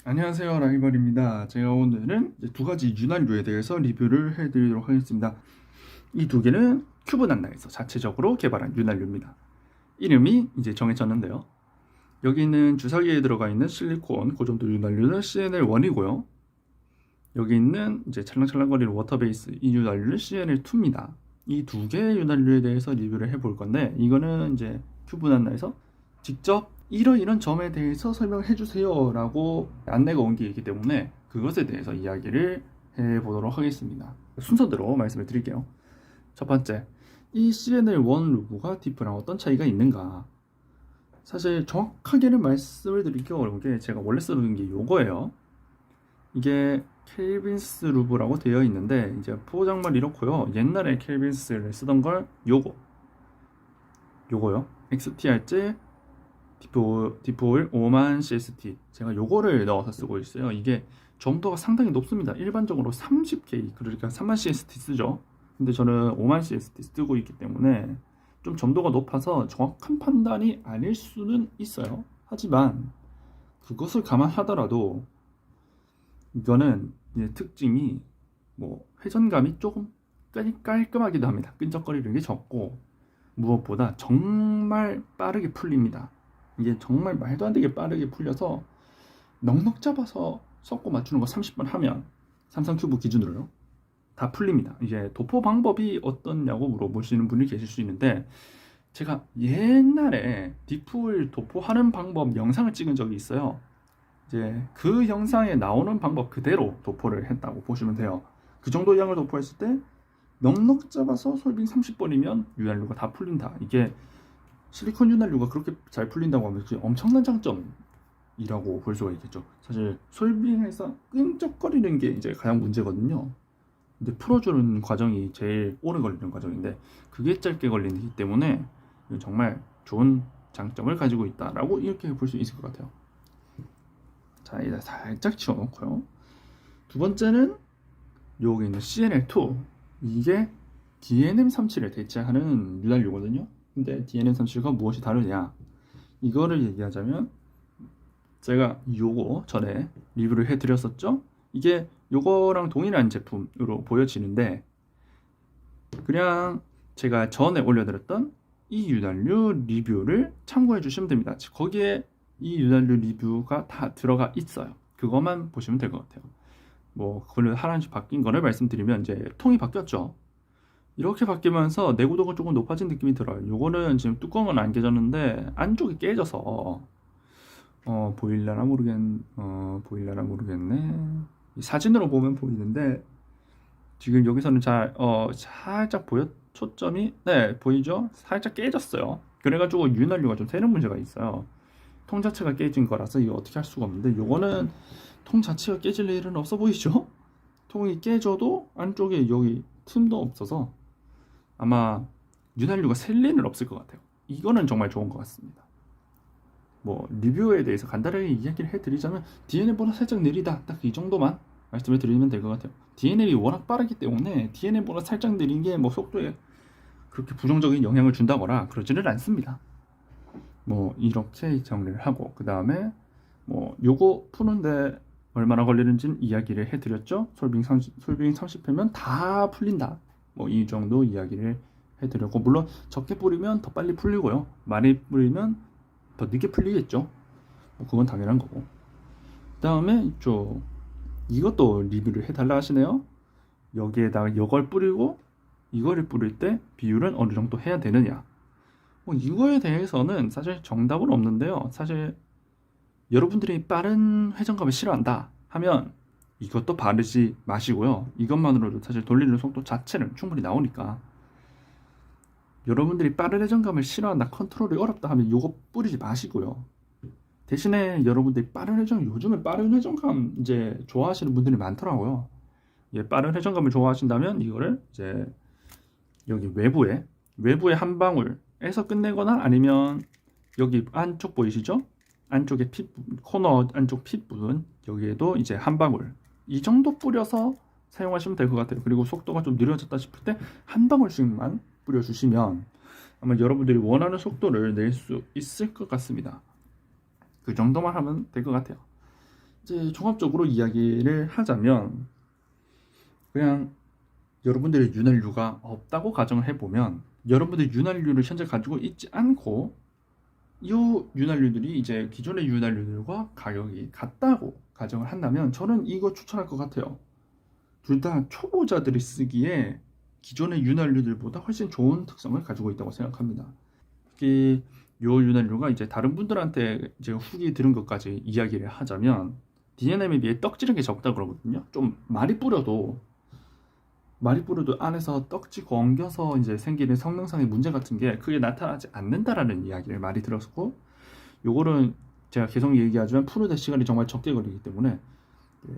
안녕하세요, 라이벌입니다. 제가 오늘은 이제 두 가지 윤활유에 대해서 리뷰를 해드리도록 하겠습니다. 이 두 개는 큐브 난다에서 자체적으로 개발한 윤활유입니다. 이름이 이제 정해졌는데요. 여기 있는 주사기에 들어가 있는 실리콘 고점도 윤활유는 CNL1이고요. 여기 있는 이제 찰랑찰랑거리는 워터베이스 이 윤활유는 CNL2입니다. 이 두 개의 윤활유에 대해서 리뷰를 해볼 건데, 이거는 이제 큐브 난다에서 직접 이런 점에 대해서 설명을 해주세요 라고 안내가 온 게 있기 때문에 그것에 대해서 이야기를 해보도록 하겠습니다. 순서대로 말씀을 드릴게요. 첫 번째, 이 CNL1 루브가 디프랑 어떤 차이가 있는가. 사실 정확하게는 말씀을 드리기 어려운 게, 제가 원래 쓰는 게 요거예요. 이게 켈빈스 루브라고 되어 있는데, 이제 포장만 이렇고요. 옛날에 켈빈스를 쓰던 걸 요거요. XTR제 디프오일 5만 CST, 제가 요거를 넣어서 쓰고 있어요. 이게 점도가 상당히 높습니다. 일반적으로 30K, 그러니까 3만 CST 쓰죠. 근데 저는 5만 CST 쓰고 있기 때문에 좀 점도가 높아서 정확한 판단이 아닐 수는 있어요. 하지만 그것을 감안하더라도 이거는 이제 특징이 뭐 회전감이 조금 깔끔하기도 합니다. 끈적거리는 게 적고, 무엇보다 정말 빠르게 풀립니다. 이게 정말 말도 안 되게 빠르게 풀려서 넉넉 잡아서 섞고 맞추는 거 30번 하면, 삼성 큐브 기준으로요, 다 풀립니다. 이제 도포 방법이 어떻냐고 물어보시는 분이 계실 수 있는데, 제가 옛날에 디프를 도포하는 방법 영상을 찍은 적이 있어요. 이제 그 영상에 나오는 방법 그대로 도포를 했다고 보시면 돼요. 그 정도 양을 도포했을 때 넉넉 잡아서 솔빙 30번이면 윤활유가 다 풀린다. 이게 실리콘 윤활유가 그렇게 잘 풀린다고 하면 엄청난 장점이라고 볼 수가 있겠죠. 사실 솔빙해서 끈적거리는 게 이제 가장 문제거든요. 근데 풀어주는 과정이 제일 오래 걸리는 과정인데, 그게 짧게 걸리기 때문에 정말 좋은 장점을 가지고 있다라고 이렇게 볼 수 있을 것 같아요. 자, 이제 살짝 치워놓고요. 두 번째는 여기 있는 CNL2, 이게 DNM37을 대체하는 윤활유거든요. 근데 DNM37과 무엇이 다르냐, 이거를 얘기하자면, 제가 요거 전에 리뷰를 해드렸었죠. 이게 요거랑 동일한 제품으로 보여지는데, 그냥 제가 전에 올려드렸던 이 윤활유 리뷰를 참고해 주시면 됩니다. 거기에 이 윤활유 리뷰가 다 들어가 있어요. 그것만 보시면 될 것 같아요. 뭐 그걸 하나씩 바뀐 거를 말씀드리면, 이제 통이 바뀌었죠. 이렇게 바뀌면서 내구도가 조금 높아진 느낌이 들어요. 요거는 지금 뚜껑은 안 깨졌는데 안쪽이 깨져서 보일라나 모르겠네. 사진으로 보면 보이는데, 지금 여기서는 살짝 초점이, 네, 보이죠? 살짝 깨졌어요. 그래가지고 윤활유가 좀 새는 문제가 있어요. 통 자체가 깨진 거라서 이거 어떻게 할 수가 없는데, 요거는 통 자체가 깨질 일은 없어 보이죠? 통이 깨져도 안쪽에 여기 틈도 없어서 아마 윤활유가 셀 일은 없을 것 같아요. 이거는 정말 좋은 것 같습니다. 뭐 리뷰에 대해서 간단하게 이야기를 해드리자면, DNM보다 살짝 느리다, 딱 이 정도만 말씀을 드리면 될 것 같아요. DNM이 워낙 빠르기 때문에 DNM보다 살짝 느린 게 뭐 속도에 그렇게 부정적인 영향을 준다거나 그러지는 않습니다. 뭐 이렇게 정리를 하고, 그 다음에 뭐 요거 푸는데 얼마나 걸리는지는 이야기를 해드렸죠. 솔빙 30회면 다 풀린다, 뭐 이 정도 이야기를 해드렸고, 물론 적게 뿌리면 더 빨리 풀리고요, 많이 뿌리면 더 늦게 풀리겠죠. 뭐 그건 당연한 거고. 그 다음에 이것도 리뷰를 해달라 하시네요. 여기에다가 이걸 뿌리고 이거를 뿌릴 때 비율은 어느 정도 해야 되느냐. 뭐 이거에 대해서는 사실 정답은 없는데요. 사실 여러분들이 빠른 회전감을 싫어한다 하면 이것도 바르지 마시고요. 이것만으로도 사실 돌리는 속도 자체는 충분히 나오니까, 여러분들이 빠른 회전감을 싫어한다, 컨트롤이 어렵다 하면 이거 뿌리지 마시고요. 대신에 여러분들이 요즘에 빠른 회전감 이제 좋아하시는 분들이 많더라고요. 빠른 회전감을 좋아하신다면 이거를 이제 여기 외부에 한 방울에서 끝내거나, 아니면 여기 안쪽 보이시죠? 안쪽에 코너 안쪽 핏 부분, 여기에도 이제 한 방울 이 정도 뿌려서 사용하시면 될 것 같아요. 그리고 속도가 좀 느려졌다 싶을 때 한 방울씩만 뿌려주시면 아마 여러분들이 원하는 속도를 낼 수 있을 것 같습니다. 그 정도만 하면 될 것 같아요. 이제 종합적으로 이야기를 하자면 그냥 여러분들의 윤활유가 없다고 가정을 해보면 여러분들의 윤활유를 현재 가지고 있지 않고 이 윤활유들이 이제 기존의 윤활유들과 가격이 같다고 가정을 한다면 저는 이거 추천할 것 같아요. 둘 다 초보자들이 쓰기에 기존의 윤활유들보다 훨씬 좋은 특성을 가지고 있다고 생각합니다. 특히 이 윤활유가 이제 다른 분들한테 이제 후기 들은 것까지 이야기를 하자면 DNM에 비해 떡지름이 적다 그러거든요. 좀 많이 뿌려도 안에서 떡지고 엉겨서 이제 생기는 성능상의 문제 같은 게 크게 나타나지 않는다라는 이야기를 많이 들었고, 요거는 제가 계속 얘기하지만 푸는데 시간이 정말 적게 걸리기 때문에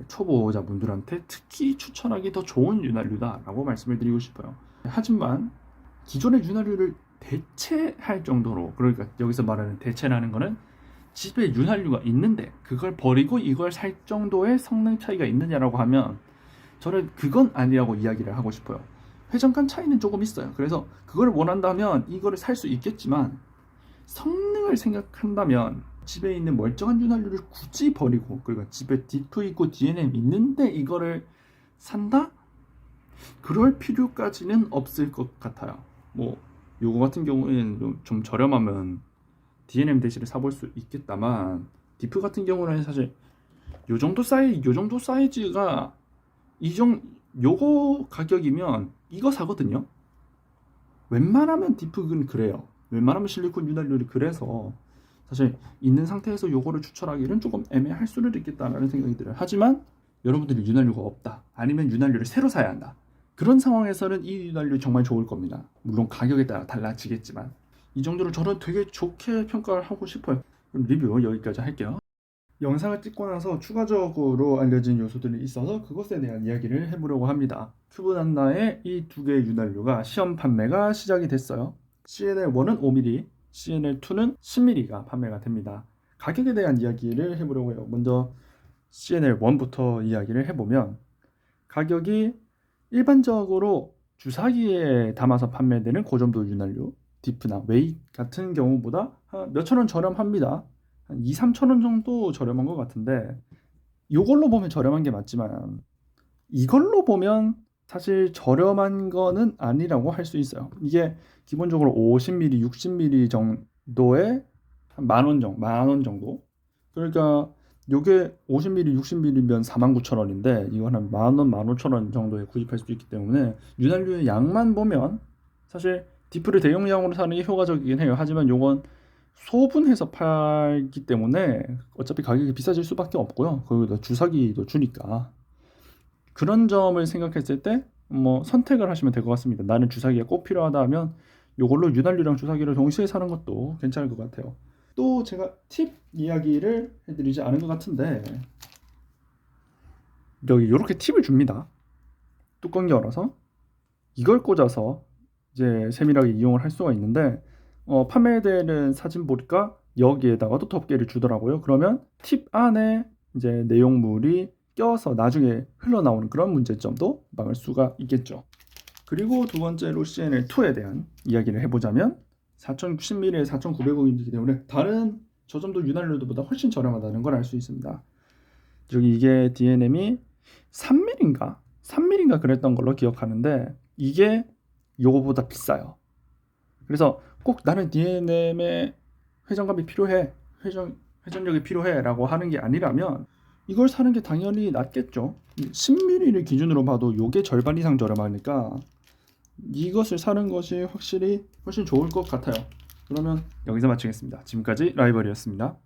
초보자분들한테 특히 추천하기 더 좋은 윤활유다라고 말씀을 드리고 싶어요. 하지만 기존의 윤활유를 대체할 정도로, 그러니까 여기서 말하는 대체라는 거는 집에 윤활유가 있는데 그걸 버리고 이걸 살 정도의 성능 차이가 있느냐라고 하면 저는 그건 아니라고 이야기를 하고 싶어요. 회전감 차이는 조금 있어요. 그래서 그걸 원한다면 이거를 살 수 있겠지만 성능을 생각한다면 집에 있는 멀쩡한 윤활유를 굳이 버리고, 그리고 집에 디프 있고 DNM 있는데 이거를 산다? 그럴 필요까지는 없을 것 같아요. 뭐 요거 같은 경우에는 좀 저렴하면 DNM 대신에 사볼 수 있겠다만, 디프 같은 경우는 사실 요 정도 사이즈가 요거 가격이면 이거 사거든요. 웬만하면 디프는 그래요. 웬만하면 실리콘 윤활유를 그래서 사실 있는 상태에서 요거를 추천하기는 조금 애매할 수는 있겠다라는 생각이 들어요. 하지만 여러분들이 윤활유가 없다, 아니면 윤활유를 새로 사야 한다, 그런 상황에서는 이 윤활유 정말 좋을 겁니다. 물론 가격에 따라 달라지겠지만 이 정도로 저는 되게 좋게 평가를 하고 싶어요. 그럼 리뷰 여기까지 할게요. 영상을 찍고 나서 추가적으로 알려진 요소들이 있어서 그것에 대한 이야기를 해보려고 합니다. 큐브난나의 이 두 개의 윤활유가 시험 판매가 시작이 됐어요. CNL1은 5mm, CNL2는 10mm가 판매가 됩니다. 가격에 대한 이야기를 해보려고 해요. 먼저 CNL1부터 이야기를 해보면 가격이 일반적으로 주사기에 담아서 판매되는 고점도 윤활유, 디프나 웨이 같은 경우보다 몇천 원 저렴합니다. 한 2, 3천 원 정도 저렴한 것 같은데, 이걸로 보면 저렴한 게 맞지만 이걸로 보면 사실 저렴한 거는 아니라고 할 수 있어요. 이게 기본적으로 50mm, 60mm 정도에 한 만 원 정도. 그러니까 요게 50mm, 60mm면 49,000원인데 이건 한 만원, 15,000원 정도에 구입할 수 있기 때문에 윤활유의 양만 보면 사실 디프를 대용량으로 사는 게 효과적이긴 해요. 하지만 요건 소분해서 팔기 때문에 어차피 가격이 비싸질 수밖에 없고요. 거기다 주사기도 주니까. 그런 점을 생각했을 때 뭐 선택을 하시면 될 것 같습니다. 나는 주사기가 꼭 필요하다 하면 요걸로 윤활유랑 주사기를 동시에 사는 것도 괜찮을 것 같아요. 또 제가 팁 이야기를 해드리지 않은 것 같은데, 여기 이렇게 팁을 줍니다. 뚜껑 열어서 이걸 꽂아서 이제 세밀하게 이용을 할 수가 있는데, 판매되는 사진 보니까 여기에다가도 덮개를 주더라고요. 그러면 팁 안에 이제 내용물이 껴서 나중에 흘러나오는 그런 문제점도 막을 수가 있겠죠. 그리고 두 번째로 CNL2에 대한 이야기를 해보자면 4090mm에 4900원이기 때문에 다른 저점도 윤활유보다 훨씬 저렴하다는 걸 알 수 있습니다. 여기 이게 DNM이 3mm인가 그랬던 걸로 기억하는데 이게 요거보다 비싸요. 그래서 꼭 나는 DNM에 회전감이 필요해, 회전력이 필요해 라고 하는 게 아니라면 이걸 사는 게 당연히 낫겠죠. 10mm를 기준으로 봐도 요게 절반 이상 저렴하니까 이것을 사는 것이 확실히 훨씬 좋을 것 같아요. 그러면 여기서 마치겠습니다. 지금까지 라이벌이었습니다.